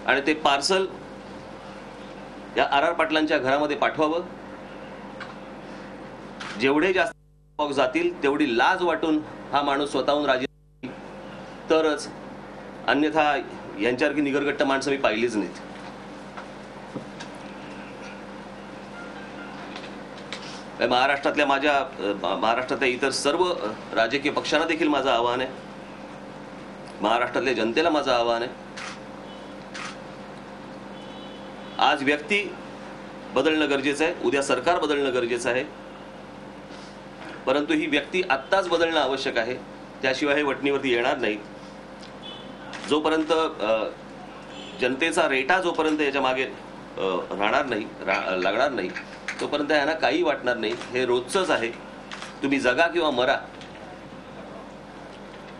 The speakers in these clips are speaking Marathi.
आणि ते पार्सल या आर पाटलांच्या घरामध्ये पाठवावं. जेवढे जास्त बॉक्स जातील तेवढी लाज वाटून हा माणूस स्वतःहून राजीनामा तरच, अन्यथा यांच्यासारखी निगरगट्ट माणसं मी पाहिलीच नाहीत. महाराष्ट्रातल्या इतर सर्व राजकीय पक्षांना देखील माझं आव्हान आहे, महाराष्ट्रातल्या जनतेला माझं आव्हान आहे. आज व्यक्ती बदलणं गरजेचं आहे, उद्या सरकार बदलणं गरजेचं आहे, परंतु ही व्यक्ती आत्ताच बदलणं आवश्यक आहे. त्याशिवाय हे वटणीवरती येणार नाही. जोपर्यंत जनतेचा रेटा जोपर्यंत याच्या मागे राहणार नाही, लागणार नाही, तोपर्यंत यांना काही वाटणार नाही. हे रोजचंच आहे. तुम्ही जगा किंवा मरा.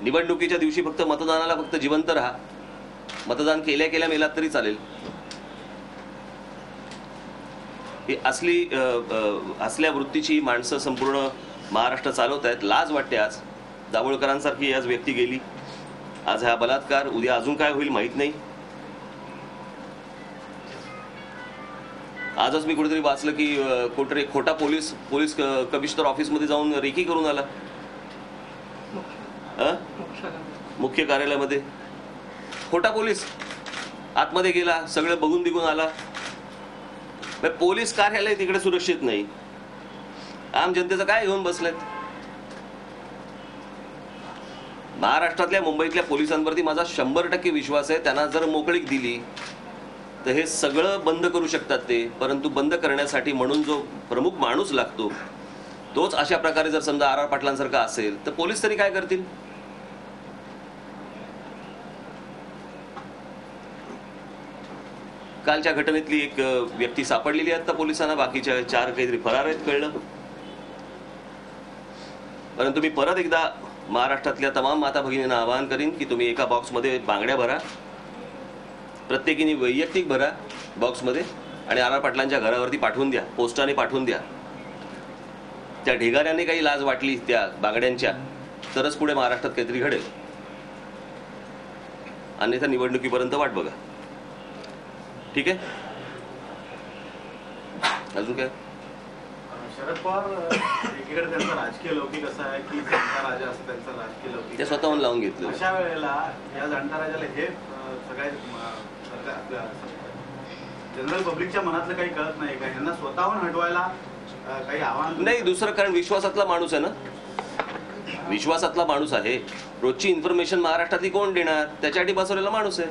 निवडणुकीच्या दिवशी फक्त मतदानाला फक्त जिवंत राहा. मतदान केल्या केल्या मेलात तरी चालेल. ही असल्या वृत्तीची माणसं संपूर्ण महाराष्ट्र चालवत आहेत. लाज वाटते. आज दाभोळकरांसारखी आज व्यक्ती गेली, आज हा बलात्कार, उद्या अजून काय होईल माहित नाही. आजच मी कुठेतरी वाचलं की कुठेतरी खोटा पोलीस कमिशनर ऑफिसमध्ये जाऊन रेकी करून आला, मुख्य कार्यालयामध्ये. खोटा पोलीस आतमध्ये गेला, सगळं बघून बिघून आला. पोलीस कार्यालय तिकडे सुरक्षित नाही. आम जनतेचं काय घेऊन बसलेत. महाराष्ट्रातल्या मुंबईतल्या पोलिसांवरती माझा 100% विश्वास आहे. त्यांना जर मोकळीक दिली तर हे सगळं बंद करू शकतात ते. परंतु बंद करण्यासाठी म्हणून जो प्रमुख माणूस लागतो तोच अशा प्रकारे जर समजा आर पाटलांसारखा असेल तर पोलीस तरी काय करतील. कालच्या घटनेतली एक व्यक्ती सापडलेली आहे आता पोलिसांना, बाकीच्या 4 काहीतरी फरार आहेत कळलं. परंतु मी परत एकदा महाराष्ट्रातल्या तमाम माता भगिनींना आवाहन करीन की तुम्ही एका बॉक्समध्ये बांगड्या भरा, प्रत्येकीने वैयक्तिक भरा बॉक्समध्ये, आणि आर पाटलांच्या घरावरती पाठवून द्या, पोस्टाने पाठवून द्या. त्या ढिगाऱ्याने काही लाज वाटली त्या बांगड्यांच्या तरच पुढे महाराष्ट्रात काहीतरी घडेल. अन्यथा निवडणुकीपर्यंत वाट बघा. ठीक आहे. अजून काय? शरद पवार एकीकडे त्यांचा राजकीय लौकिक असा आहे की जाणता राजा असं त्यांचा राजकीय लौकिक ते स्वतःहून लावून घेतलं. अशा वेळेला या जाणता राजाला हे सगळ्या जनरल पब्लिकच्या मनातलं काही कळत नाही का? यांना स्वतःहून हटवायला काही आव्हान नाही. दुसरं कारण विश्वासातला माणूस आहे ना, विश्वासातला माणूस आहे. रोजची इन्फॉर्मेशन महाराष्ट्रातली कोण देणार? त्याच्यासाठी बसवलेला माणूस आहे.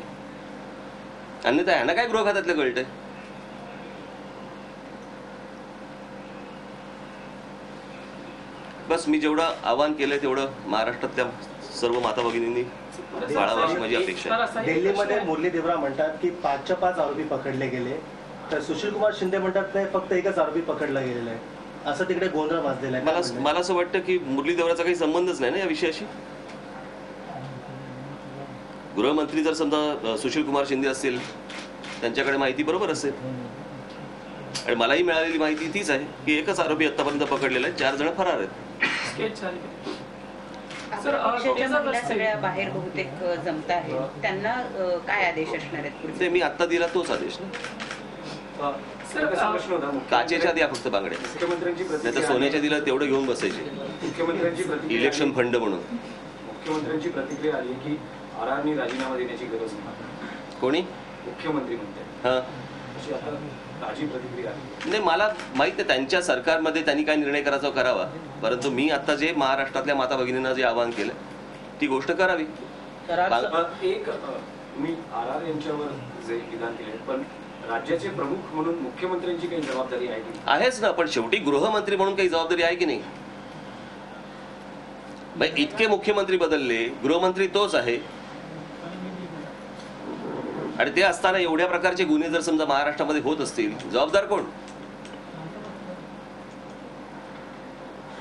अन्यथा यांना काय गृह खात्यातलं कळतंय. बस मी जेवढं आवाहन केलंय तेवढं महाराष्ट्रातल्या सर्व माता भगिनींनी पाळावं अशी माझी अपेक्षा आहे. दिल्लीमध्ये मुरली देवरा म्हणतात की 5च्या 5 आरोपी पकडले गेले, तर सुशील कुमार शिंदे म्हणतात नाही फक्त एकच आरोपी पकडला गेलेला आहे. असं तिकडे गोंधळ माजलेला आहे. मला असं वाटतं की मुरली देवराचा काही संबंधच नाही ना या विषयाशी. गृहमंत्री जर समजा सुशील कुमार शिंदे असतील, त्यांच्याकडे माहिती बरोबर असेल. आणि मलाही मिळालेली माहिती तीच आहे की एकच आरोपी आतापर्यंत पकडलेला आहे, 4 जण फरार आहेत. सगळ्या बाहेर बहुतेक जमत आहे, त्यांना काय आदेश असणार आहेत? ते मी आता दिला तोच आदेश ना. काचेच्या द्या फक्त बांगड्या, नाही तर सोन्याच्या दिला तेवढं घेऊन बसायचे इलेक्शन फंड म्हणून. मुख्यमंत्र्यांची प्रतिक्रिया आली की आरआरनी राजीनामा देण्याची गरज नाही. कोणी? मुख्यमंत्री म्हणते. हा, अशी आता ताजी प्रतिक्रिया आली. नाही मला माहित आहे त्यांच्या सरकारमध्ये त्यांनी काय निर्णय करायचा करावा. परंतु मी आता जे महाराष्ट्रातल्या माता भगिनींना जे आवाहन केलं ती गोष्ट करावी. एक मी आर यांच्यावर जे विधान केले, पण राज्याचे प्रमुख म्हणून मुख्यमंत्र्यांची काही जबाबदारी आहे की? आहेच ना, पण शेवटी गृहमंत्री म्हणून काही जबाबदारी आहे की नाही. इतके मुख्यमंत्री बदलले, गृहमंत्री तोच आहे. आणि ते असताना एवढ्या प्रकारचे गुन्हे जर समजा महाराष्ट्रामध्ये होत असतील, जबाबदार कोण?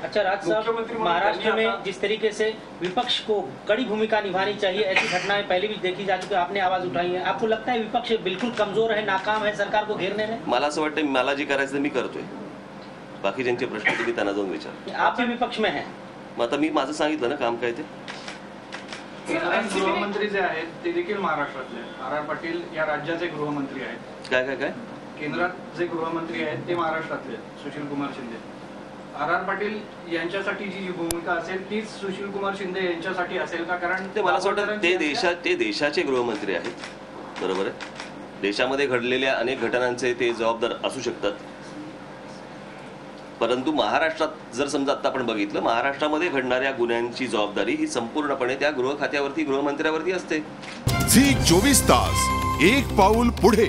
अच्छा राज साहब, महाराष्ट्र में जिस तरीके से विपक्ष को कड़ी भूमिका निभानी चाहिए, ऐसी घटनाएं पहले भी देखी जा चुकी है, आपने आवाज उठाई है. आपको लगता है विपक्ष बिल्कुल कमजोर है, नाकाम है सरकार को घेरने में? मला असं वाटतं मला जे करायचं मी करतोय. बाकी ज्यांचे प्रश्न तुम्ही त्यांना जाऊन विचार. आप भी विपक्ष में है. मग आता मी माझं सांगितलं ना काम काय ते. केंद्रात गृहमंत्री जे आहेत ते देखील महाराष्ट्रातले आहेत. आर पाटील या राज्याचे गृहमंत्री आहेत. काय काय काय केंद्रात जे गृहमंत्री आहेत ते महाराष्ट्रातले आहेत, सुशील कुमार शिंदे. आर पाटील यांच्यासाठी जी भूमिका असेल तीच सुशील कुमार शिंदे यांच्यासाठी असेल का? कारण ते मला असं वाटतं ते देशाचे गृहमंत्री आहेत, बरोबर आहे. देशामध्ये घडलेल्या अनेक घटनांचे ते जबाबदार असू शकतात. परंतु महाराष्ट्रात जर समजा आता आपण बघितलं, महाराष्ट्रामध्ये घडणाऱ्या गुन्ह्यांची जबाबदारी ही संपूर्णपणे त्या गृह खात्यावरती, गृहमंत्र्यावरती असते. झी 24 तास, एक पाऊल पुढे.